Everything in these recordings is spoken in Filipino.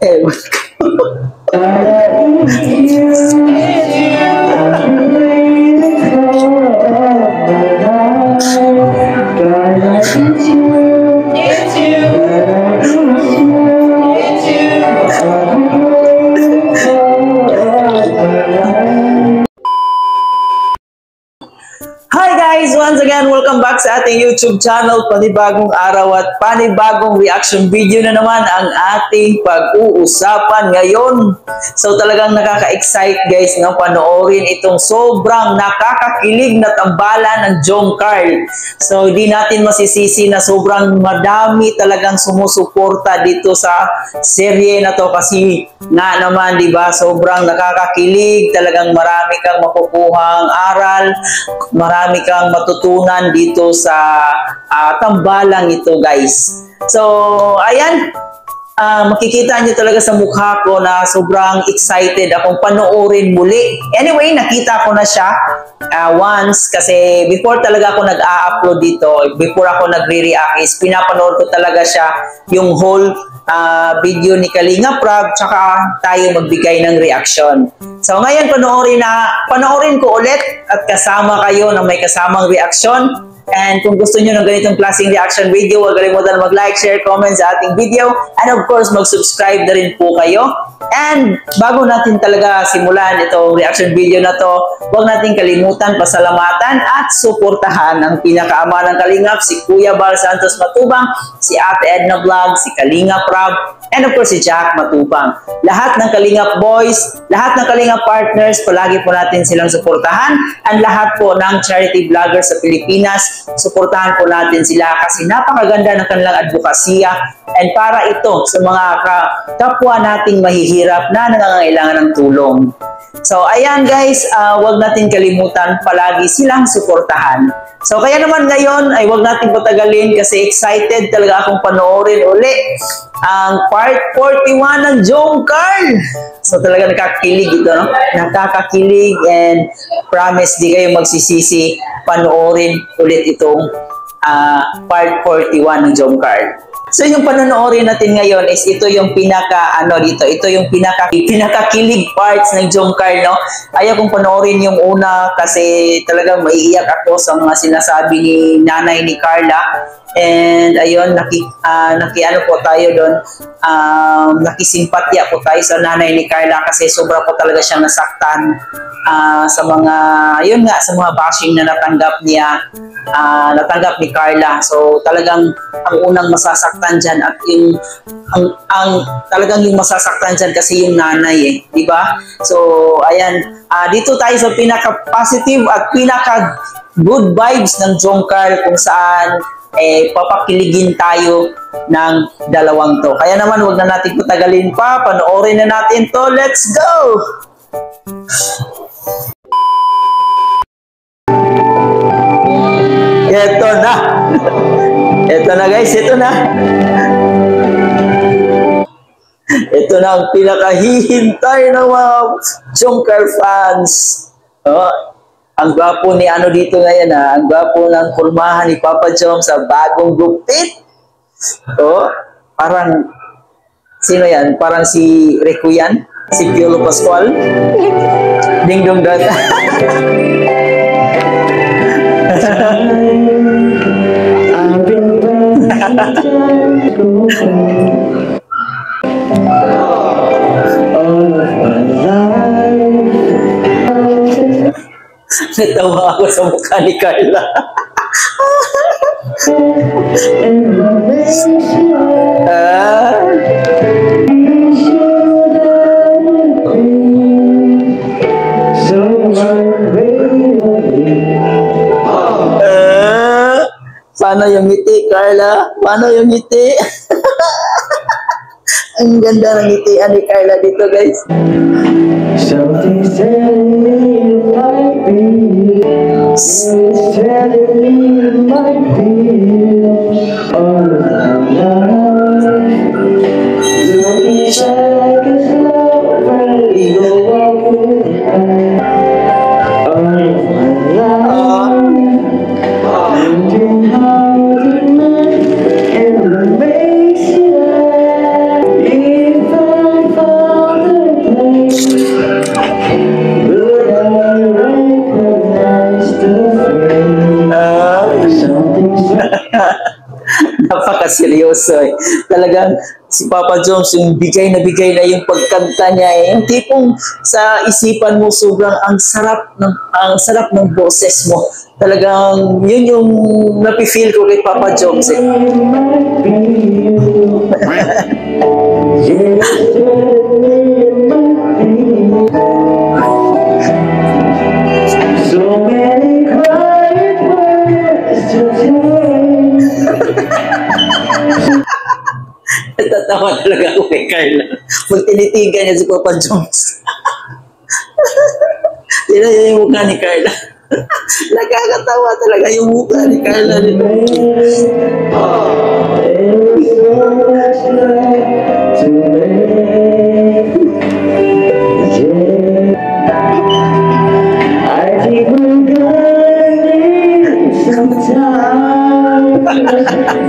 Ewan ko. Hi guys! Once again, welcome back sa ating YouTube channel. Panibagong araw at panibagong reaction video na naman ang ating pag-uusapan ngayon. So talagang nakaka-excite guys na panoorin itong sobrang nakakakilig na tambalan ng Jongcarl. So hindi natin masisisi na sobrang madami talagang sumusuporta dito sa serye na to kasi nga naman, di ba, sobrang nakakakilig, talagang marami kang makukuhang aral, marami kang matutunan dito sa tambalang ito guys. So ayan, makikita nyo talaga sa mukha ko na sobrang excited akong panoorin muli. Anyway, nakita ko na siya once kasi before talaga ako nag-a-upload dito, before ako nagre-react is pinapanood ko talaga siya yung whole video ni Kalinga Prab, tsaka tayo magbigay ng reaction. So ngayon panoorin ko ulit at kasama kayo na may kasamang reaction. And kung gusto nyo ng ganitong klaseng reaction video, huwag kalimutan mag-like, share, comment sa ating video. And of course, mag-subscribe na rin po kayo. And bago natin talaga simulan itong reaction video na to, huwag natin kalimutan pasalamatan at suportahan ang pinakaama ng Kalingap, si Kuya Bal Santos Matubang, si Ate Edna Vlog, si Kalinga Prab, and of course si Jack Matubang. Lahat ng Kalingap boys, lahat ng Kalingap partners, palagi po natin silang suportahan. And lahat po ng charity vloggers sa Pilipinas, suportahan po natin sila kasi napakaganda ng kanilang advokasya and para ito sa mga kapwa nating mahihirap na nangangailangan ng tulong. So ayan guys, wag natin kalimutan palagi silang suportahan. So kaya naman ngayon ay wag natin patagalin kasi excited talaga akong panoorin uli ang part 41 ng Jongcarl. So talaga nakakakilig ito, no? Nakakakilig and promise di kayo magsisisi panoorin ulit itong part 41 ng Jongcarl. So yung panonoorin natin ngayon is ito yung ito yung pinakakilig parts ng Jongcarl, no? Ayaw kong panoorin yung una kasi talagang maiiyak ako sa mga sinasabi ni nanay ni Carla. And ayun, ano po tayo doon, nakisimpatya po tayo sa nanay ni Carla kasi sobra po talaga siyang nasaktan sa mga, yun nga, sa mga bashing na natanggap ni Carla. So talagang ang unang masasaktan dyan at talagang yung masasaktan dyan kasi yung nanay di ba? So ayan, dito tayo sa pinaka-positive at pinaka-good vibes ng Jongcarl kung saan papakiligin tayo ng dalawang to. Kaya naman wag na natin patagalin pa, panoorin na natin to. Let's go! Ito na. Ito na guys, ito na. Ito na ang pinakahihintay ng mga Jongcarl fans. Ang gwapo ni ano dito ngayon ang gwapo ng kurmahan ni Papa Jom sa bagong gupit. Parang sino yan? Parang si Rico yan? Si Piolo Pascual? Ding dong dong. Natawa ako sa mukha ni Carla. Paano yung ngiti, Carla? Paano yung ngiti? Ang ganda ng ngitian ni Carla dito, guys. Something's telling me it might be. It's telling me it might be all of my life. Don't be shy like a flower, we go walking all of my life. Looking hard at me and Napaka-seryoso eh. Talagang si Papa Jones, yung bigay na yung pagkanta niya eh. Yung tipong sa isipan mo sobrang ang sarap ng boses mo. Talagang yun yung napifeel ko kay Papa Jones eh. So many quiet words to Natatawa talaga ako kay Carla. Pag tinitigan niya si Papa Jones. Tira niya yung mukha ni Carla. Nakakatawa talaga yung mukha ni Carla nito. I think we're going sometime, but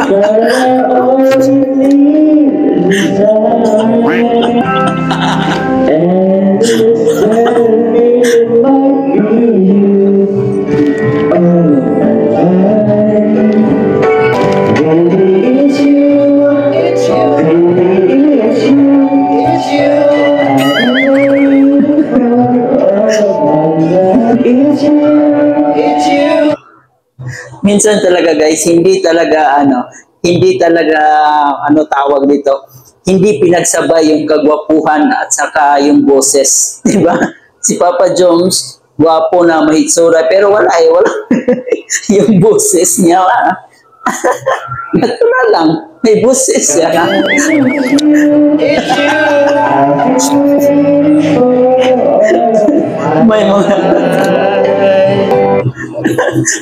I only need time, and it's telling me it might be you. Baby, it's you, it's you, baby, it's you, it's you. It's you, it's you. Minsan talaga guys, hindi talaga tawag dito, hindi pinagsabay yung kagwapuhan at saka yung boses, di ba? Si Papa Jones, gwapo na mahitsura, pero wala yung boses niya. Natural lang, may boses siya.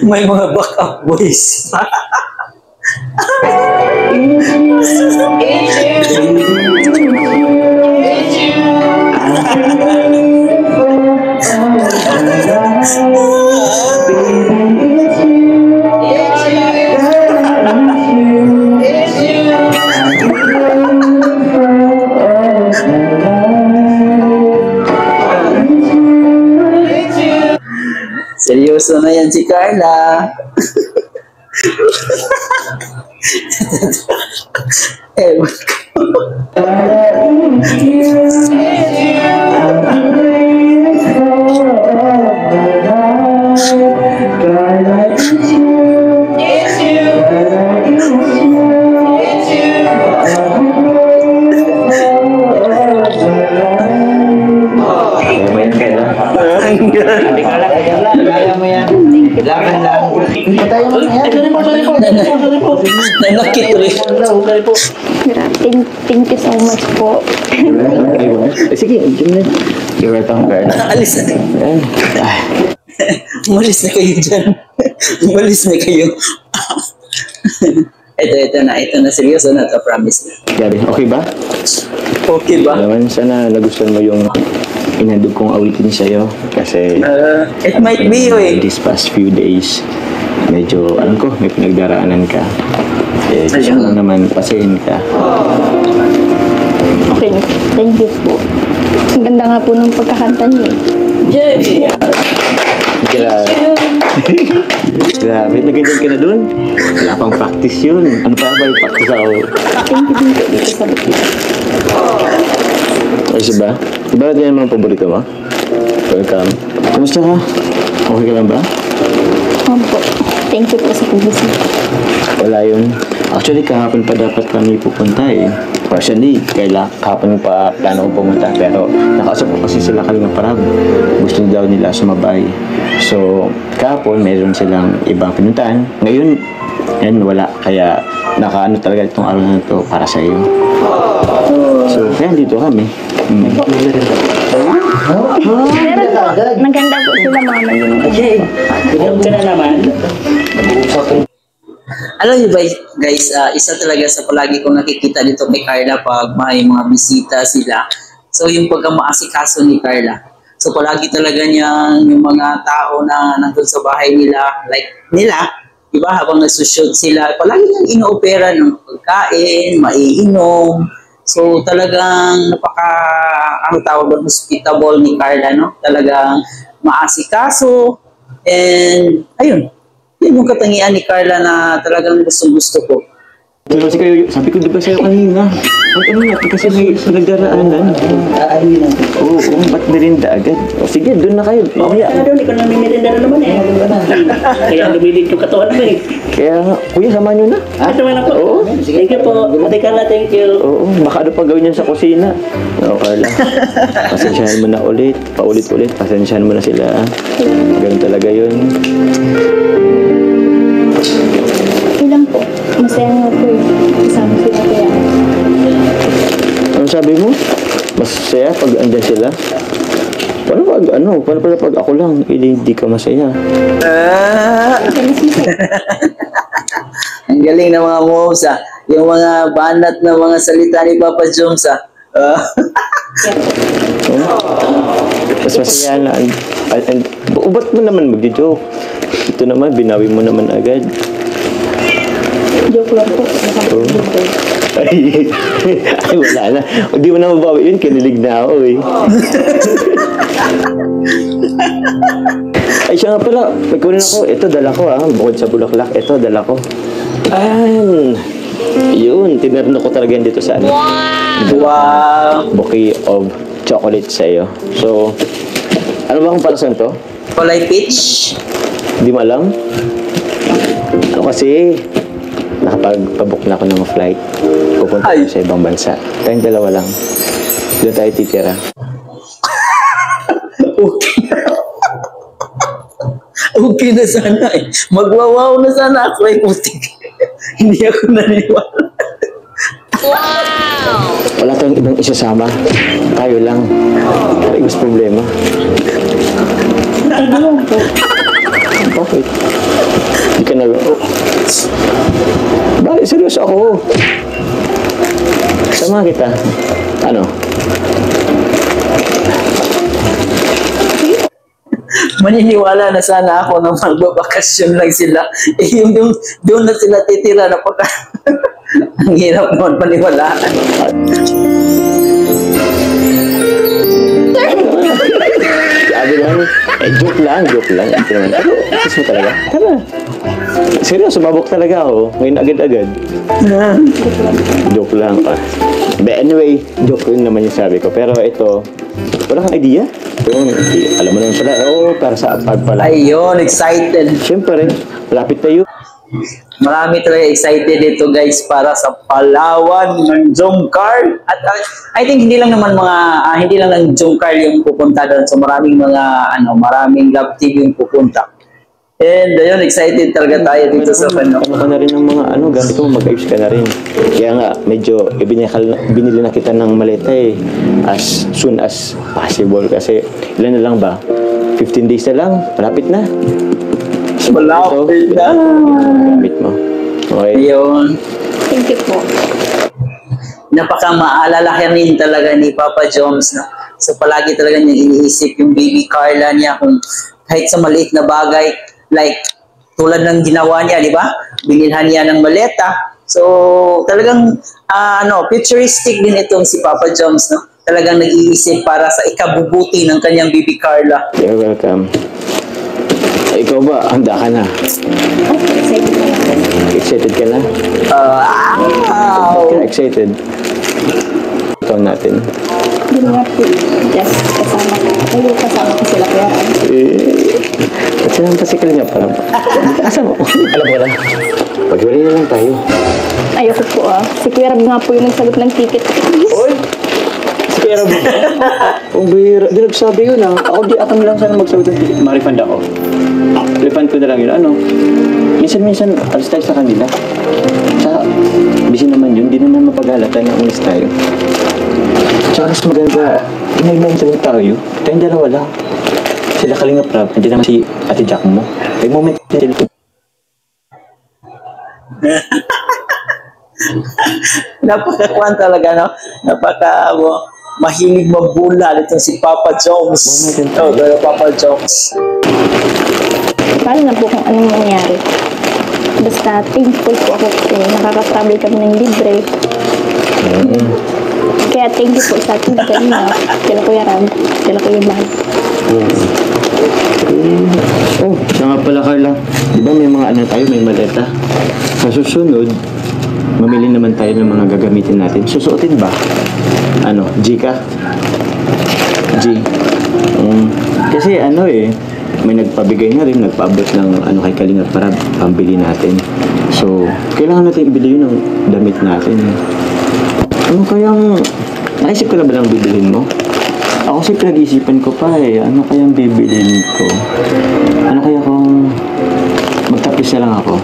may mga backup voice. Seryoso na yan si Carla. Ewan ko. Nanakit rin. Thank you so much po. Sige, you're welcome, Carla. Alis na. Umalis na kayo dyan. Umalis na kayo. Ito na. Seryoso na to, promise na. Gabi, okay ba? Okay ba? Naman, sana nagustuhan mo yung inandog kong awitin sa'yo. Kasi It might be you eh. these past few days, medyo, alam ko, may pinagdaraanan ka. Eh, gusto ko naman pasayin ka. Okay, thank you po. Ang ganda nga po ng pagkakanta niyo eh. Grabe, nagandang ka na dun. Wala pang practice yun. Ano pa ba yung practice ako? Thank you din po dito sa buti. Ayos ba? Diba yan mga paborito mo? Welcome. Kamusta ka? Okay ka lang ba? Opo. Thank you po sa pag-visit. Wala yun. Actually, kahapon pa dapat kami pupunta eh. Partially, kahapon pa plano kong pumunta. Pero nakausap ko kasi sila Kalinga Parab. Gusto daw nila sumabay. So, kahapon meron silang ibang pinuntahan. Ngayon, yan wala. Kaya nakaano talaga itong araw na ito para sa iyo. So, kaya dito kami. Meron po. Naganda po sila mama yun. Alam ka na naman. Alam niyo ba guys, isa talaga sa palagi kong nakikita dito kay Carla pag may mga bisita sila. So yung pagkamaasikaso ni Carla. So palagi talaga niyang yung mga tao na nandun sa bahay nila, like nila, di ba, habang nagsushoot sila, palagi niyang inoopera ng pagkain, maiinom. So talagang hospitable ni Carla, no? Talagang maasikaso. And ayun, yun yung katangian ni Carla na talagang gusto ko. Pero kasi kayo, sabi ko diba sa'yo kanina? Ang ano nga, kasi may pinagdaraanan. Aayuin natin. Oo, ba't merinda agad? O sige, doon na kayo. Mamaya. doon, ikaw na mimirinda na naman eh. Kaya lumilig yung katawan mo eh. Kaya nga, kuya, samahan nyo na. Naman ako. Oo. Thank you po. Ate Carla, thank you. Oo, baka ano pa gawin yan sa kusina. Oo, Carla. Pasensyahan mo na ulit. Paulit-ulit, pasensyahan mo na sila. Ganun talaga yun. Ilang po. Masaya nga po eh. Kasama sila kaya. Ano sabi mo? Masaya pag andyan sila? Paano pala pag ako lang, hindi ka masaya? Ang galing ng mga moves ah. Yung mga banat na mga salita ni Papa Jones ah. Mas masaya na. Ba't mo naman mag-joke? Ito naman, binawi mo naman agad. Joke lang po. Ay, wala na. Hindi mo na mabawi yun, kinilig na ako eh. Ay, siya nga pala, pagkunin ako, ito dala ko bukod sa bulaklak, ito dala ko. Yun, tinarno ko talaga yan dito sa ano. Wow! Bouquet of chocolate sa'yo. So, ano ba kung para saan to? Kulay peach. Hindi mo alam? Ako kasi, nakapagpabook na ako ng flight. Pupunta Ay. ko sa ibang bansa. Tayong dalawa lang. Doon tayo titira. Okay na sana eh. Magwawaw na sana ako ay putik. Hindi ako naniwala. Wala tayong ibang isasama. Tayo lang. Ay, mas problema. Ay, di lang po. Bakit? Hindi ka nag- Bakit? Seryoso ako. Sama kita. Ano? Maniniwala na sana ako na magbabakasyon lang sila. Eh, yung doon na sila titira na pagka... Ang hirap naman paniwalaan. Sabi lang, joke lang. Ito naman. Pero, kiss mo talaga. Tara. Seryoso, mabok talaga ako. Ngayon agad-agad. Joke lang. But anyway, joke yun naman yung sabi ko. Pero ito, wala kang idea? Yun, alam mo naman pala, para sa pagpala. Ayun, excited. Siyempre, malapit tayo. Marami talaga excited dito guys para sa Palawan ng Jomcar. At I think hindi lang naman hindi lang ng Jomcar yung pupunta doon. So maraming maraming love team yung pupunta. And ayun, excited talaga tayo dito sa Ano ka na rin ng mga gamit mo, mag-ayos ka na rin. Kaya nga, medyo binili na kita ng maleta as soon as possible. Kasi ilan na lang ba? 15 days na lang, malapit na. Malapit na. Gamit mo. Okay? Ayun. Thank you po. Napaka-maalalahanin talaga ni Papa Jones. No? So palagi talaga niya iniisip yung baby Carla niya kung kahit sa maliit na bagay, like tulad ng ginawa niya, di ba? Binilhan niya ng maleta. So talagang futuristic din itong si Papa Jones, no? Talagang nag-iisip para sa ikabubuti ng kanyang baby Carla. You're welcome. Ikaw ba? Handa ka na? Oh, excited na ako. Excited ka na? Wow! Ka excited? Ikaw natin. Hindi nga po. Just kasama ko sila kaya. At sila pa si Kalinga pa lang. Asa mo? Alam ko lang. Pag-wala na lang tayo. Ayoko po Si Kuya Rab nga po yung nagsagot ng ticket. Oy! Si Kuya Rab. Ang bihira. Di nagsabi yun Ako na lang sana magsagot ng ticket. Ma-refund ako. Refund ko na lang yun. Minsan-minsan, alis tayo sa kanila. Busy naman yun. Di naman mapaghalata na ulis tayo. Tsaka mas maganda, inay-mention tayo. Tayong dalawa lang. Sila Kalinga Prab. Nandiyan naman si Ate Jack mo. May moment na sila. Napaka-kwan talaga, no? Mahilig mabula itong si Papa Jones. Pero Papa Jones. Paano na po kung anong nangyari? Basta thankful po ako kasi nakaka-travel kami ng libre. Kaya thank you po sa ating kanina. Kila Kuya Rab, kila Kuya Mahal. Siya nga pala Carla. Di ba may mga tayo, may maleta? Sa susunod, mamili naman tayo ng mga gagamitin natin. Susuotin ba? Ano, G ka? G. Kasi ano may nagpabigay na rin, nagpaabot ng ano kay Kalinga para pambili natin. So, kailangan natin ibili yun ng damit natin. Ano kayang, naisip ka na ba ng bibilhin mo? Ako kasi pinag-isipan ko pa ano kayang bibilhin ko? Ano kaya kung magtapis na lang ako?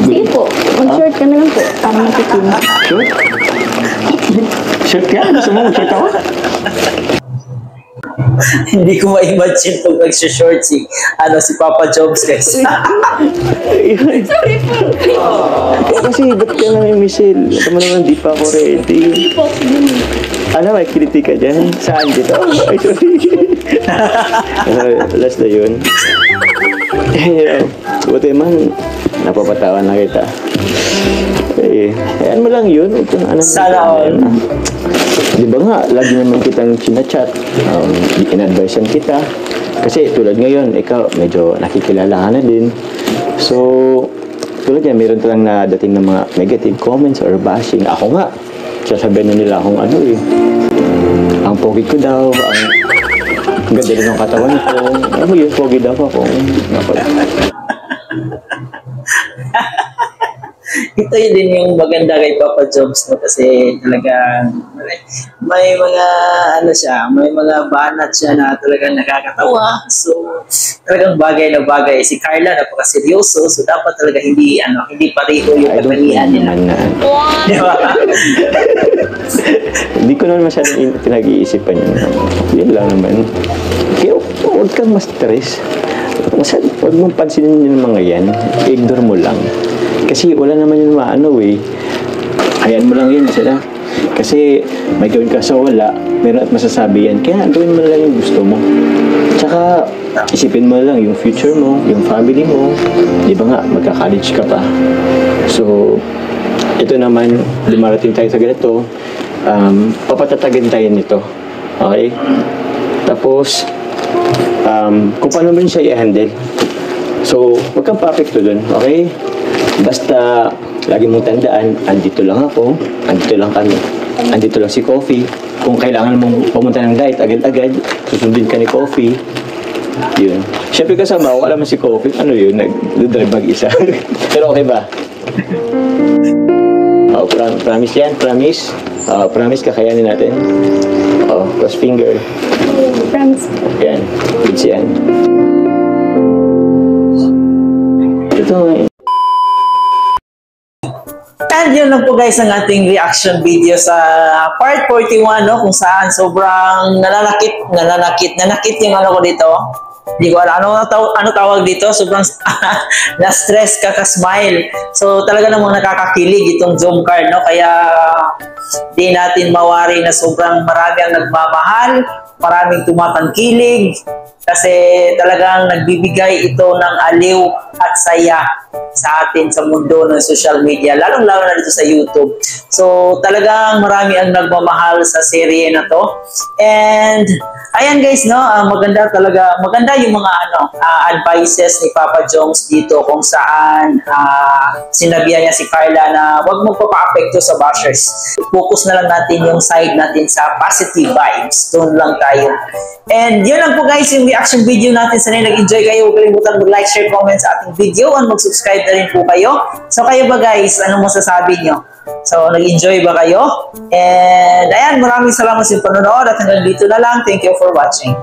Sige po, mag-short ka na lang po para matitin. Short? Short ka? Gusto mo mag-short ako? Hindi ko ma-imagine pag nag-short si Papa Jobs, guys. Sorry po. Kasi ba't ka naman, Michelle? Tama naman, di pa ako ready. Hindi po. Ano, may kiliti ka dyan? Saan dito? Ay, sorry. Last na yun. Buti man, napapatawan na kita. Ayan mo lang yun. Sana all. Di ba nga, lagi naman kitang chinachat. In-advisean kita. Kasi tulad ngayon, ikaw medyo nakikilala ka na din. So, tulad yan, meron talang nadating ng mga negative comments or bashing. Ako nga, sasabihin na nila akong ang pogi ko daw, ang ganda rin ng katawan ko. Ano mo yun, pogi daw ako. Ito yun din yung maganda kay Papa Jobs, no? Kasi talagang may mga may mga banat siya na talagang nakakatawa. So talagang bagay na bagay. Si Carla napakaseryoso, so dapat talaga hindi pareho yung katangian nila. Di ba? Hindi ko naman masyadong pinag-iisipan yun. Yun lang naman. Kaya huwag kang ma-stress. Huwag mong pansinin yung mga yan. Ignore mo lang. Kasi wala naman yung hayaan mo lang yun sila. Kasi may gawin ka sa wala, meron at masasabi yan. Kaya gawin mo lang yung gusto mo. Tsaka isipin mo lang yung future mo, yung family mo. Di ba nga, magka-college ka pa. So, ito naman, dumarating tayo sa ganito. Papatatagin tayo nito. Okay? Tapos, kung paano mo siya i-handle. So, huwag kang perfecto dun. Okay? Basta, lagi mong tandaan, andito lang ako, andito lang kami, andito lang si Coffee. Kung kailangan mong pumunta ng diet agad-agad, susundin ka ni Coffee. Yun. Siyempre kasama, wala man si Coffee, nag-drive mag-isa. Pero okay ba? Promise yan, promise. Promise, kakayanin natin. Cross finger. Promise. Yan, goods yan. Ito And yun lang po guys ang ating reaction video sa part 41, no? Kung saan sobrang nananakit yung ko dito. Hindi ko alam ano tawag dito. Sobrang na-stress kaka-smile. So talaga namang nakakakilig itong Zoom card, no? Kaya di natin mawari na sobrang marami ang nagmamahal, maraming tumatangkilig. Kasi talagang nagbibigay ito ng aliw at saya sa atin sa mundo ng social media, lalong-lalo na dito sa YouTube. So talagang marami ang nagmamahal sa serye na to. And ayan guys, no, maganda yung mga advices ni Papa Jones dito, kung saan sinabihan niya si Carla na huwag magpapa-apekto sa bashers. Focus na lang natin yung side natin sa positive vibes. Doon lang tayo. And yun lang po guys yung reaction video natin. Sana nag-enjoy kayo. Huwag kalimutan mag-like, share, comment sa ating video, and mag-subscribe na rin po kayo. So kayo ba guys, anong masasabi nyo? So nag-enjoy ba kayo? And ayan, maraming salamat sa panonood at hanggang dito na lang. Thank you for watching.